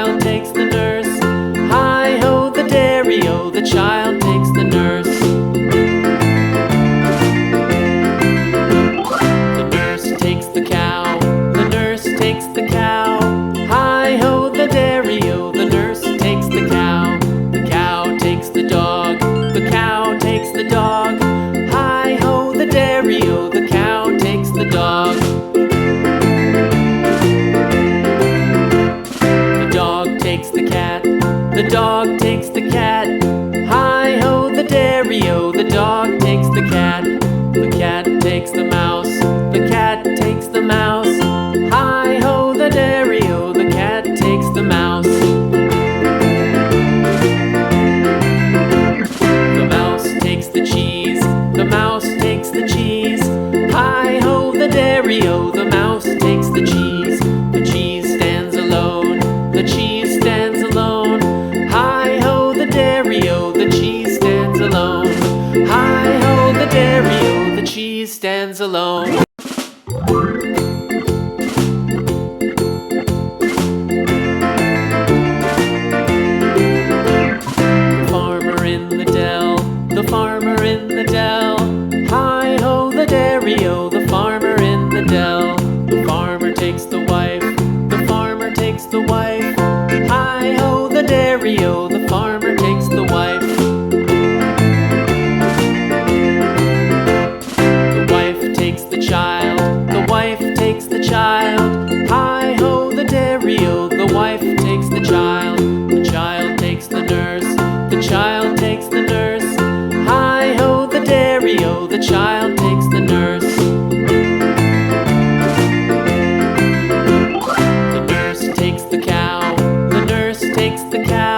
child takes the nurse. Hi-ho, the dairy-o, the child takes the nurse. The nurse takes the cow, the nurse takes the cow. Hi-ho, the dairy-o, the nurse takes the cow. The cow takes the dog, the cow takes the dog. Hi-ho, the dairy-o, the cow takes the dog. The dog takes the cat, the dog takes the cat. Hi-ho, the dairy-o, the dog takes the cat. The cat takes the mouse, the cat takes the mouse. Hi-ho, the dairy-o, the cat takes the mouse. The mouse takes the cheese, the mouse takes the cheese. Hi-ho, the dairy-o, the mouse takes the cheese. The cheese stands alone, the cheese stands alone. Hi-ho, the dairy-o, the cheese stands alone. Hi-ho, the dairy-o, the cheese stands alone. The farmer in the dell, the farmer in the dell. Hi-ho, the dairy-o, the farmer in the dell. The farmer takes the wife, the farmer takes the wife. Hi-ho, the dairy-o, the farmer takes the wife. The wife takes the child, the wife takes the child. Hi-ho, the dairy-o, the wife takes the child. The child takes the nurse, the child takes the nurse. Hi-ho, the dairy-o, the child takes the nurse. The nurse takes the cow, the nurse takes the cow.